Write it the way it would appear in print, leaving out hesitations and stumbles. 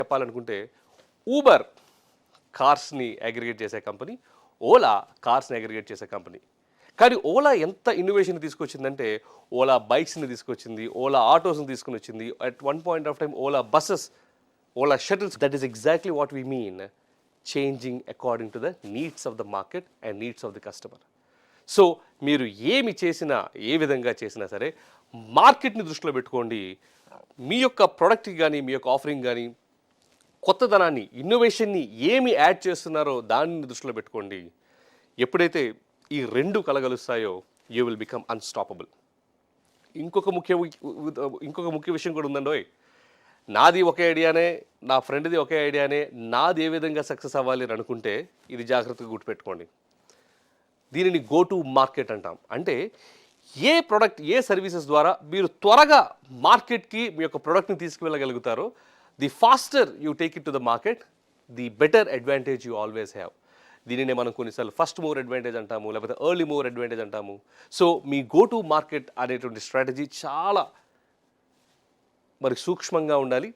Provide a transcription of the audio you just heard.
చెప్పాలనుకుంటే Uber కార్స్ని aggregate చేసే company, Ola కార్స్ని aggregate చేసే కంపెనీ. కానీ ఓలా ఎంత ఇన్నోవేషన్ తీసుకొచ్చిందంటే ఓలా బైక్స్ని తీసుకొచ్చింది, ఓలా ఆటోస్ని తీసుకుని వచ్చింది. At one point of time Ola buses, Ola shuttles. That is exactly what we mean changing according to the needs of the market and needs of the customer. So మీరు ఏమి చేసినా, ఏ విధంగా చేసినా సరే మార్కెట్ని దృష్టిలో పెట్టుకోండి. మీ యొక్క ప్రోడక్ట్కి కానీ, మీ యొక్క ఆఫరింగ్ కానీ కొత్తదనాన్ని, ఇన్నోవేషన్ని ఏమి యాడ్ చేస్తున్నారో దాన్ని దృష్టిలో పెట్టుకోండి. ఎప్పుడైతే ఈ రెండు కలగలుస్తాయో యూ విల్ బికమ్ అన్స్టాపబుల్. ఇంకొక ముఖ్య విషయం కూడా ఉందండోయ్. నాది ఒకే ఐడియానే, నా ఫ్రెండ్ది ఒకే ఐడియానే, నాది ఏ విధంగా సక్సెస్ అవ్వాలి అని అనుకుంటే ఇది జాగ్రత్తగా గుర్తుపెట్టుకోండి. దీనిని గో టు మార్కెట్ అంటాం. అంటే ఏ ప్రోడక్ట్, ఏ సర్వీసెస్ ద్వారా మీరు త్వరగా మార్కెట్కి మీ యొక్క ప్రోడక్ట్ని తీసుకువెళ్ళగలుగుతారో, the faster you take it to the market, the better advantage you always have. దీనినే మనం కొన్నిసార్లు ఫస్ట్ మూవర్ అడ్వాంటేజ్ అంటాము, లేకపోతే ఎర్లీ మూవర్ అడ్వాంటేజ్ అంటాము. సో మీ గో టు మార్కెట్ అనేటువంటి స్ట్రాటజీ చాలా మరి సూక్ష్మంగా ఉండాలి.